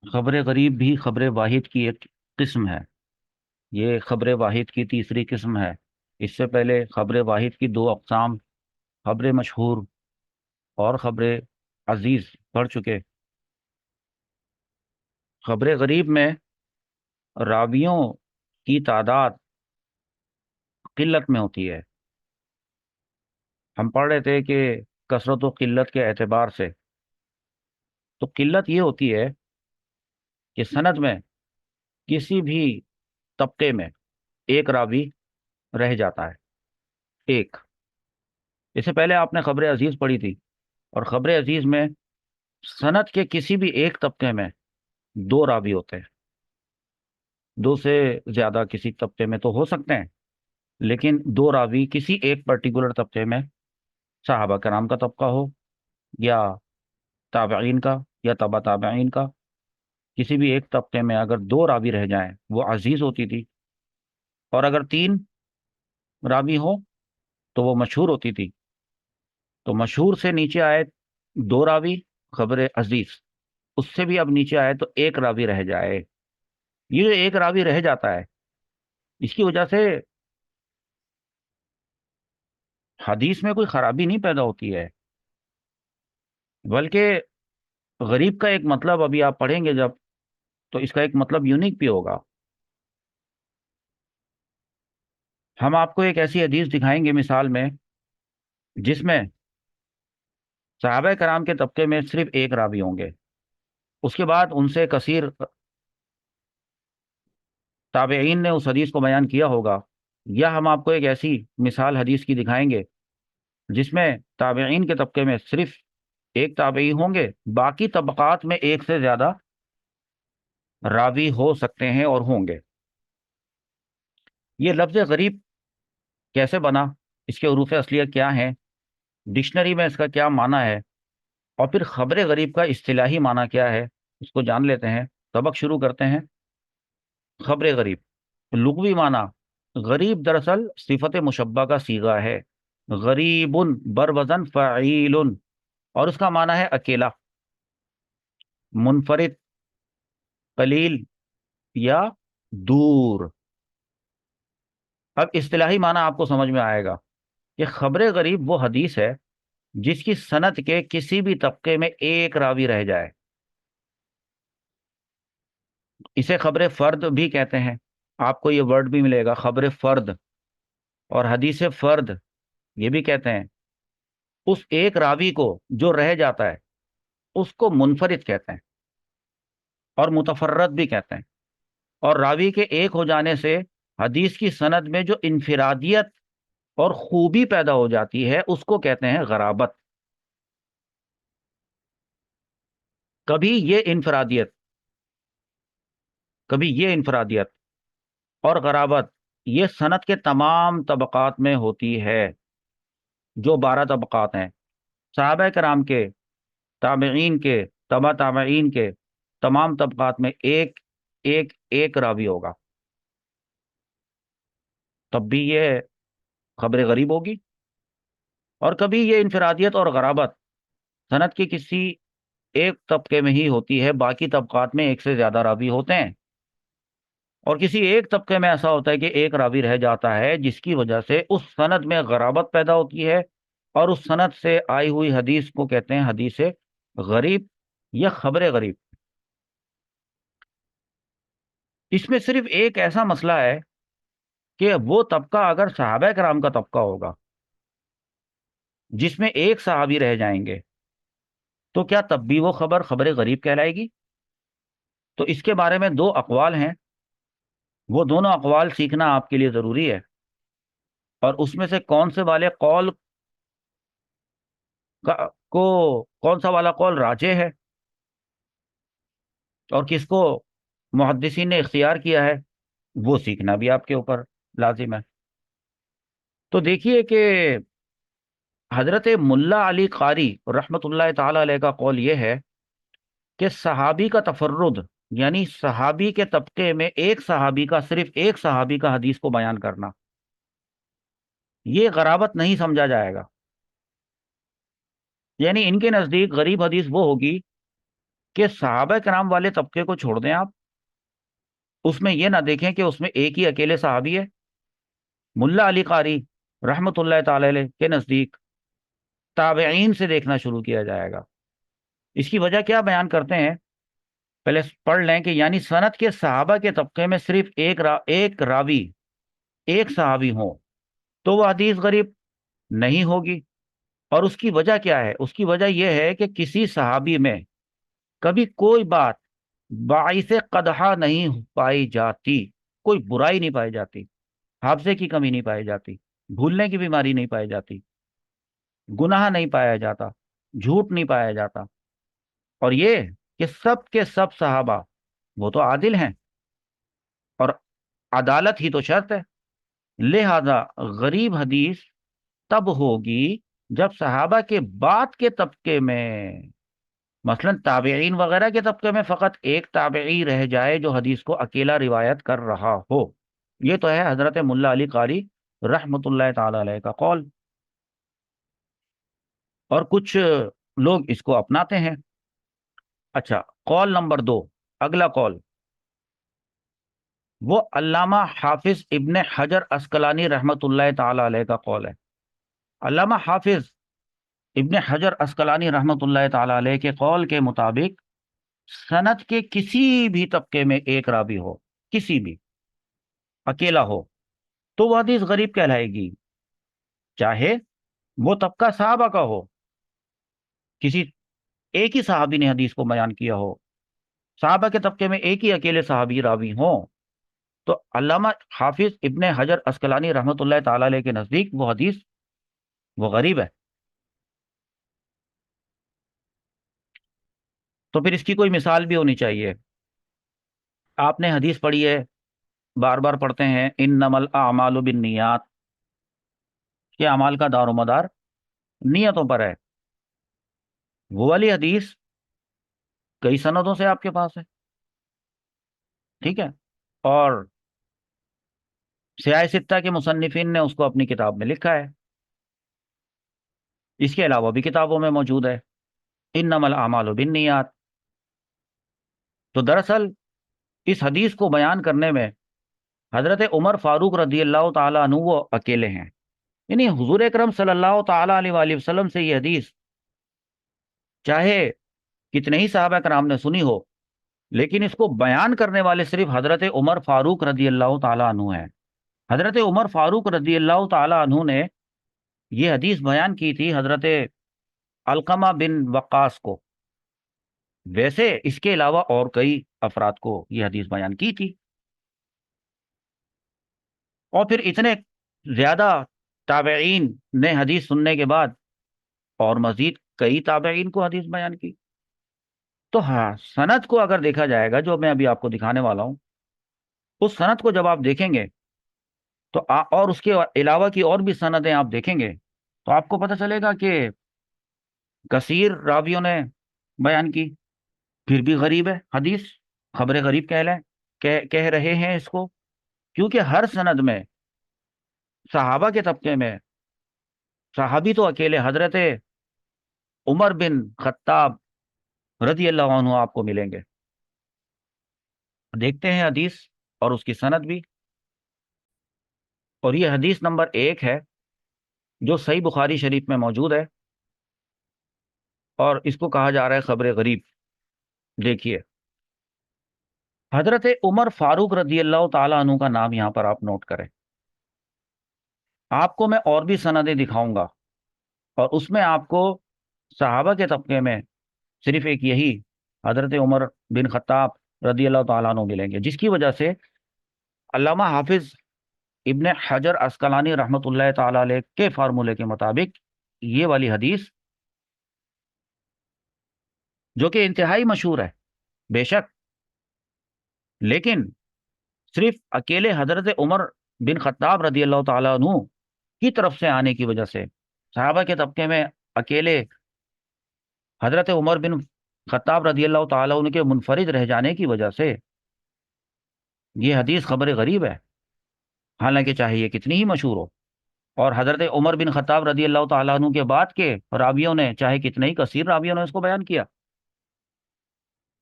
خبر غریب بھی خبر واحد کی ایک قسم ہے۔ یہ خبر واحد کی تیسری قسم ہے۔ اس سے پہلے خبر واحد کی دو اقسام، خبر مشہور اور خبر عزیز پڑھ چکے۔ خبر غریب میں راویوں کی تعداد قلت میں ہوتی ہے۔ ہم پڑھ رہے تھے کہ کثرت و قلت کے اعتبار سے تو قلت یہ ہوتی ہے کہ سند میں کسی بھی طبقے میں ایک راوی رہ جاتا ہے، ایک۔ اس سے پہلے آپ نے خبر عزیز پڑھی تھی، اور خبر عزیز میں سند کے کسی بھی ایک طبقے میں دو راوی ہوتے ہیں۔ دو سے زیادہ کسی طبقے میں تو ہو سکتے ہیں، لیکن دو راوی کسی ایک پرٹیکولر طبقے میں، صحابہ کرام کا طبقہ ہو یا تابعین کا یا تبع تابعین کا، کسی بھی ایک طبقے میں اگر دو راوی رہ جائیں وہ عزیز ہوتی تھی، اور اگر تین راوی ہوں تو وہ مشہور ہوتی تھی۔ تو مشہور سے نیچے آئے دو راوی، خبر عزیز۔ اس سے بھی اب نیچے آئے تو ایک راوی رہ جائے، یہ جو ایک راوی رہ جاتا ہے اس کی وجہ سے حدیث میں کوئی خرابی نہیں پیدا ہوتی ہے، بلکہ غریب کا ایک مطلب ابھی آپ پڑھیں گے جب، تو اس کا ایک مطلب یونیک بھی ہوگا۔ ہم آپ کو ایک ایسی حدیث دکھائیں گے مثال میں جس میں صحابہ کرام کے طبقے میں صرف ایک راوی ہوں گے، اس کے بعد ان سے کثیر تابعین نے اس حدیث کو بیان کیا ہوگا، یا ہم آپ کو ایک ایسی مثال حدیث کی دکھائیں گے جس میں تابعین کے طبقے میں صرف ایک تابعی ہوں گے، باقی طبقات میں ایک سے زیادہ راوی ہو سکتے ہیں اور ہوں گے۔ یہ لفظ غریب کیسے بنا، اس کے حروف اصلیہ کیا ہیں، ڈکشنری میں اس کا کیا معنی ہے، اور پھر خبر غریب کا اصطلاحی معنی کیا ہے، اس کو جان لیتے ہیں۔ سبق شروع کرتے ہیں۔ خبر غریب لغوی معنی، غریب دراصل صفت مشبہ کا صیغہ ہے، غریب بر وزن فعیل، اور اس کا معنی ہے اکیلا، منفرد، قلیل یا دور۔ اب اصطلاحی معنی آپ کو سمجھ میں آئے گا کہ خبر غریب وہ حدیث ہے جس کی سند کے کسی بھی طبقے میں ایک راوی رہ جائے، اسے خبر فرد بھی کہتے ہیں۔ آپ کو یہ ورڈ بھی ملے گا، خبر فرد اور حدیث فرد، یہ بھی کہتے ہیں۔ اس ایک راوی کو جو رہ جاتا ہے اس کو منفرد کہتے ہیں اور متفرد بھی کہتے ہیں، اور راوی کے ایک ہو جانے سے حدیث کی سند میں جو انفرادیت اور خوبی پیدا ہو جاتی ہے اس کو کہتے ہیں غرابت۔ کبھی یہ انفرادیت اور غرابت یہ سند کے تمام طبقات میں ہوتی ہے، جو 12 طبقات ہیں، صحابہ کرام کے، تابعین کے، تبع تابعین کے، تمام طبقات میں ایک ایک ایک راوی ہوگا، تب بھی یہ خبر غریب ہوگی۔ اور کبھی یہ انفرادیت اور غرابت سند کی کسی ایک طبقے میں ہی ہوتی ہے، باقی طبقات میں ایک سے زیادہ راوی ہوتے ہیں، اور کسی ایک طبقے میں ایسا ہوتا ہے کہ ایک راوی رہ جاتا ہے جس کی وجہ سے اس سند میں غرابت پیدا ہوتی ہے، اور اس سند سے آئی ہوئی حدیث کو کہتے ہیں حدیث غریب یا خبر غریب۔ اس میں صرف ایک ایسا مسئلہ ہے کہ وہ طبقہ اگر صحابہ کرام کا طبقہ ہوگا جس میں ایک صحابی رہ جائیں گے تو کیا تب بھی وہ خبر خبر غریب کہلائے گی؟ تو اس کے بارے میں دو اقوال ہیں، وہ دونوں اقوال سیکھنا آپ کے لیے ضروری ہے، اور اس میں سے کون سے والے قول کو کون سا والا قول راجح ہے اور کس کو محدثین نے اختیار کیا ہے، وہ سیکھنا بھی آپ کے اوپر لازم ہے۔ تو دیکھیے کہ حضرت ملا علی قاری رحمۃ اللہ تعالی علیہ کا قول یہ ہے کہ صحابی کا تفرد، یعنی صحابی کے طبقے میں ایک صحابی کا، صرف ایک صحابی کا حدیث کو بیان کرنا، یہ غرابت نہیں سمجھا جائے گا۔ یعنی ان کے نزدیک غریب حدیث وہ ہوگی کہ صحابہ کرام والے طبقے کو چھوڑ دیں آپ، اس میں یہ نہ دیکھیں کہ اس میں ایک ہی اکیلے صحابی ہے۔ ملا علی قاری رحمت اللہ تعالی علیہ کے نزدیک تابعین سے دیکھنا شروع کیا جائے گا۔ اس کی وجہ کیا بیان کرتے ہیں، پہلے پڑھ لیں کہ یعنی سند کے صحابہ کے طبقے میں صرف ایک راوی، ایک صحابی ہوں تو وہ حدیث غریب نہیں ہوگی۔ اور اس کی وجہ کیا ہے؟ اس کی وجہ یہ ہے کہ کسی صحابی میں کبھی کوئی بات باعث قدحہ نہیں پائی جاتی، کوئی برائی نہیں پائی جاتی، حافظے کی کمی نہیں پائی جاتی، بھولنے کی بیماری نہیں پائی جاتی، گناہ نہیں پایا جاتا، جھوٹ نہیں پایا جاتا۔ اور یہ کہ سب کے سب صحابہ وہ تو عادل ہیں، اور عدالت ہی تو شرط ہے، لہذا غریب حدیث تب ہوگی جب صحابہ کے بعد کے طبقے میں، مثلا تابعین وغیرہ کے طبقے میں فقط ایک تابعی رہ جائے جو حدیث کو اکیلا روایت کر رہا ہو۔ یہ تو ہے حضرت ملا علی قاری رحمت اللہ تعالی علیہ کا قول، اور کچھ لوگ اس کو اپناتے ہیں۔ اچھا، قول نمبر 2، اگلا قول وہ علامہ حافظ ابن حجر عسقلانی رحمت اللہ تعالی علیہ کا قول ہے۔ علامہ حافظ ابن حجر عسقلانی رحمت اللہ تعالی علیہ کے قول کے مطابق سند کے کسی بھی طبقے میں ایک راوی ہو، کسی بھی اکیلا ہو، تو وہ حدیث غریب کہلائے گی، چاہے وہ طبقہ صحابہ کا ہو، کسی ایک ہی صحابی نے حدیث کو بیان کیا ہو، صحابہ کے طبقے میں ایک ہی اکیلے صحابی راوی ہوں، تو علامہ حافظ ابن حجر عسقلانی رحمت اللہ تعالی علیہ کے نزدیک وہ حدیث وہ غریب ہے۔ تو پھر اس کی کوئی مثال بھی ہونی چاہیے۔ آپ نے حدیث پڑھی ہے، بار بار پڑھتے ہیں، انما الاعمال بالنیات، کہ اعمال کا دار و مدار نیتوں پر ہے۔ وہ والی حدیث کئی سندوں سے آپ کے پاس ہے، ٹھیک ہے، اور سیاہ ستہ کے مصنفین نے اس کو اپنی کتاب میں لکھا ہے، اس کے علاوہ بھی کتابوں میں موجود ہے، انما الاعمال بالنیات۔ تو دراصل اس حدیث کو بیان کرنے میں حضرت عمر فاروق رضی اللہ تعالیٰ عنہ وہ اکیلے ہیں، یعنی حضور اکرم صلی اللہ تعالیٰ علیہ وآلہ وسلم سے یہ حدیث چاہے کتنے ہی صحابہ کرام نے سنی ہو، لیکن اس کو بیان کرنے والے صرف حضرت عمر فاروق رضی اللہ تعالیٰ عنہ ہیں۔ حضرت عمر فاروق رضی اللہ تعالیٰ عنہ نے یہ حدیث بیان کی تھی حضرت علقمہ بن وقاص کو، ویسے اس کے علاوہ اور کئی افراد کو یہ حدیث بیان کی تھی، اور پھر اتنے زیادہ تابعین نے حدیث سننے کے بعد اور مزید کئی تابعین کو حدیث بیان کی۔ تو ہاں، سند کو اگر دیکھا جائے گا جو میں ابھی آپ کو دکھانے والا ہوں، اس سند کو جب آپ دیکھیں گے تو اور اس کے علاوہ کی اور بھی سندیں آپ دیکھیں گے تو آپ کو پتہ چلے گا کہ کثیر راویوں نے بیان کی، پھر بھی غریب ہے حدیث، خبر غریب کہہ لیں، کہہ رہے ہیں اس کو، کیونکہ ہر سند میں صحابہ کے طبقے میں صحابی تو اکیلے حضرت عمر بن خطاب رضی اللہ عنہ آپ کو ملیں گے۔ دیکھتے ہیں حدیث اور اس کی سند بھی، اور یہ حدیث نمبر 1 ہے جو صحیح بخاری شریف میں موجود ہے، اور اس کو کہا جا رہا ہے خبر غریب۔ دیکھیے، حضرت عمر فاروق رضی اللہ تعالیٰ عنہ کا نام یہاں پر آپ نوٹ کریں۔ آپ کو میں اور بھی سندیں دکھاؤں گا، اور اس میں آپ کو صحابہ کے طبقے میں صرف ایک یہی حضرت عمر بن خطاب رضی اللہ تعالیٰ عنہ ملیں گے، جس کی وجہ سے علامہ حافظ ابن حجر عسقلانی رحمت اللہ تعالی علیہ کے فارمولے کے مطابق یہ والی حدیث، جو کہ انتہائی مشہور ہے بے شک، لیکن صرف اکیلے حضرت عمر بن خطاب رضی اللہ تعالیٰ عنہ کی طرف سے آنے کی وجہ سے، صحابہ کے طبقے میں اکیلے حضرت عمر بن خطاب رضی اللہ تعالیٰ عنہ کے منفرد رہ جانے کی وجہ سے یہ حدیث خبر غریب ہے، حالانکہ چاہے یہ کتنی ہی مشہور ہو، اور حضرت عمر بن خطاب رضی اللہ تعالیٰ عنہ کے بعد کے راویوں نے چاہے کتنے ہی کثیر راویوں نے اس کو بیان کیا۔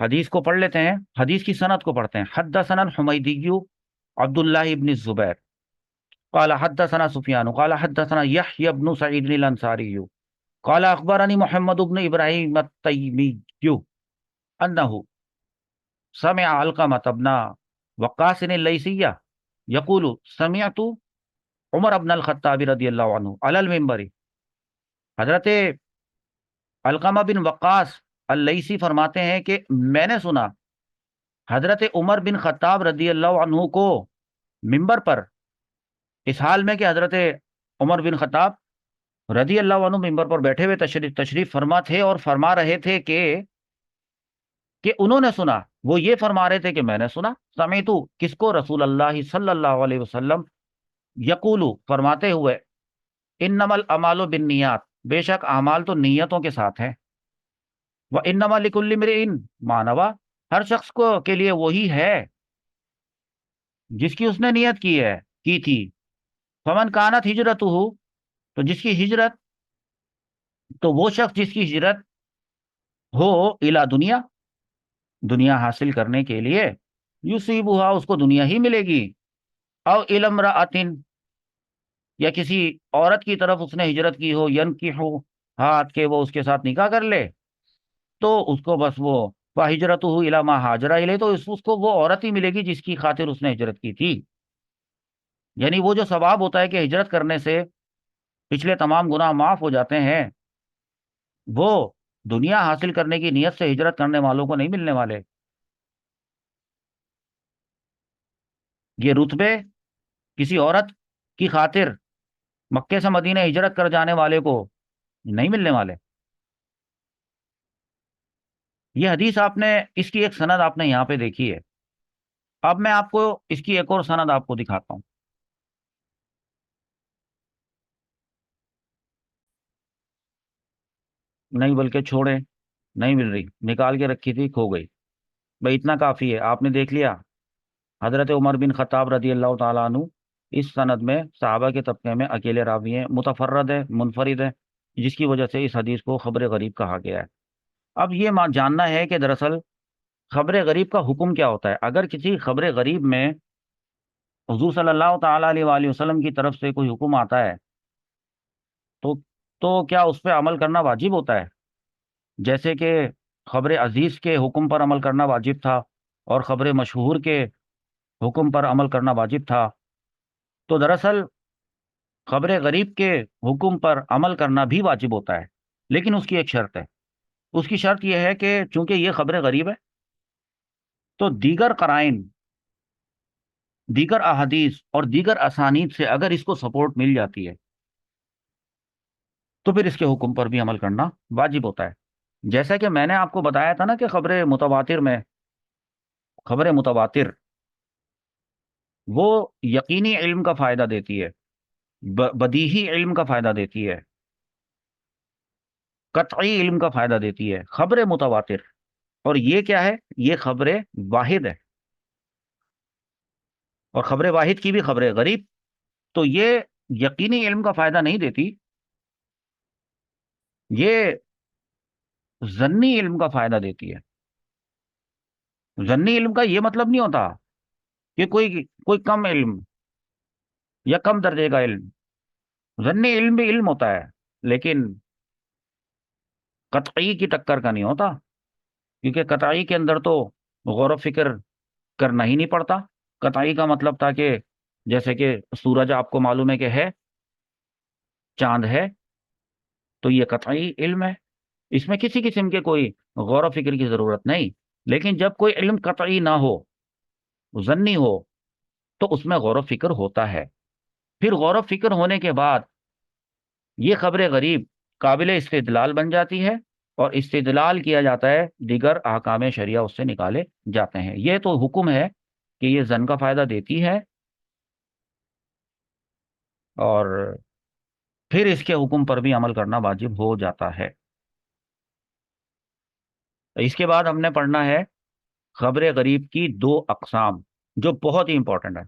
حدیث کو پڑھ لیتے ہیں، حدیث کی سند کو پڑھتے ہیں۔ حدثنا الحمیدی عبد اللہ ابن الزبیر قال حدثنا سفیان قال حدثنا یحیی بن سعید الانصاری قال اخبرنی محمد بن ابراہیم التیمی انہ سمع علقمۃ بن وقاص اللیثی یقول سمعت عمر بن الخطاب رضی اللہ عنہ علی المنبر۔ حضرت علقمہ بن وقاص اللیثی فرماتے ہیں کہ میں نے سنا حضرت عمر بن خطاب رضی اللہ عنہ کو منبر پر، اس حال میں کہ حضرت عمر بن خطاب رضی اللہ عنہ منبر پر بیٹھے ہوئے تشریف فرما تھے اور فرما رہے تھے کہ انہوں نے سنا، وہ یہ فرما رہے تھے کہ میں نے سنا، سمیتو کس کو، رسول اللہ صلی اللہ علیہ وسلم یقولو فرماتے ہوئے، انما الاعمال بالنیات، بے شک اعمال تو نیتوں کے ساتھ ہیں، وانما لکل امرئ ما نوی، ہر شخص کو کے لیے وہی ہے جس کی اس نے نیت کی تھی۔ فمن کانت ہجرتہ، تو جس کی ہجرت، تو وہ شخص جس کی ہجرت ہو الی دنیا، دنیا حاصل کرنے کے لیے، یصیبھا اس کو دنیا ہی ملے گی، او الی امرأۃ، یا کسی عورت کی طرف اس نے ہجرت کی ہو، ینکحو ہاتھ کے وہ اس کے ساتھ نکاح کر لے، تو اس کو بس وہ فہجرتہ الی ما ہاجر الیہ، تو اس کو وہ عورت ہی ملے گی جس کی خاطر اس نے ہجرت کی تھی۔ یعنی وہ جو ثواب ہوتا ہے کہ ہجرت کرنے سے پچھلے تمام گناہ معاف ہو جاتے ہیں، وہ دنیا حاصل کرنے کی نیت سے ہجرت کرنے والوں کو نہیں ملنے والے۔ یہ رتبے کسی عورت کی خاطر مکے سے مدینہ ہجرت کر جانے والے کو نہیں ملنے والے۔ یہ حدیث آپ نے، اس کی ایک سند آپ نے یہاں پہ دیکھی ہے۔ اب میں آپ کو اس کی ایک اور سند آپ کو دکھاتا ہوں۔ نہیں بلکہ چھوڑیں، نہیں مل رہی، نکال کے رکھی تھی، کھو گئی۔ بھائی اتنا کافی ہے، آپ نے دیکھ لیا حضرت عمر بن خطاب رضی اللہ تعالیٰ عنہ اس سند میں صحابہ کے طبقے میں اکیلے راوی ہیں، متفرد ہے، منفرد ہے، جس کی وجہ سے اس حدیث کو خبر غریب کہا گیا ہے۔ اب یہ جاننا ہے کہ دراصل خبر غریب کا حکم کیا ہوتا ہے۔ اگر کسی خبر غریب میں حضور صلی اللہ تعالیٰ علیہ وآلہ وسلم کی طرف سے کوئی حکم آتا ہے تو کیا اس پہ عمل کرنا واجب ہوتا ہے؟ جیسے کہ خبر عزیز کے حکم پر عمل کرنا واجب تھا اور خبر مشہور کے حکم پر عمل کرنا واجب تھا، تو دراصل خبر غریب کے حکم پر عمل کرنا بھی واجب ہوتا ہے، لیکن اس کی ایک شرط ہے۔ اس کی شرط یہ ہے کہ چونکہ یہ خبر غریب ہے تو دیگر قرائن، دیگر احادیث اور دیگر اسانید سے اگر اس کو سپورٹ مل جاتی ہے تو پھر اس کے حکم پر بھی عمل کرنا واجب ہوتا ہے۔ جیسا کہ میں نے آپ کو بتایا تھا نا کہ خبر متواتر میں، خبر متواتر وہ یقینی علم کا فائدہ دیتی ہے، بدیہی علم کا فائدہ دیتی ہے، قطعی علم کا فائدہ دیتی ہے خبر متواتر۔ اور یہ کیا ہے؟ یہ خبر واحد ہے، اور خبر واحد کی بھی خبر غریب، تو یہ یقینی علم کا فائدہ نہیں دیتی، یہ ظنی علم کا فائدہ دیتی ہے۔ ظنی علم کا یہ مطلب نہیں ہوتا کہ کوئی کم علم یا کم درجے کا علم، ظنی علم بھی علم ہوتا ہے لیکن قطعی کی ٹکر کا نہیں ہوتا، کیونکہ قطعی کے اندر تو غور و فکر کرنا ہی نہیں پڑتا۔ قطعی کا مطلب تھا کہ جیسے کہ سورج آپ کو معلوم ہے کہ ہے، چاند ہے، تو یہ قطعی علم ہے، اس میں کسی قسم کے کوئی غور و فکر کی ضرورت نہیں۔ لیکن جب کوئی علم قطعی نہ ہو، ظنی ہو، تو اس میں غور و فکر ہوتا ہے۔ پھر غور و فکر ہونے کے بعد یہ خبر غریب قابل استدلال بن جاتی ہے، اور استدلال کیا جاتا ہے، دیگر احکام شریعہ اس سے نکالے جاتے ہیں۔ یہ تو حکم ہے کہ یہ ظن کا فائدہ دیتی ہے، اور پھر اس کے حکم پر بھی عمل کرنا واجب ہو جاتا ہے۔ اس کے بعد ہم نے پڑھنا ہے خبر غریب کی دو اقسام، جو بہت ہی امپورٹنٹ ہے۔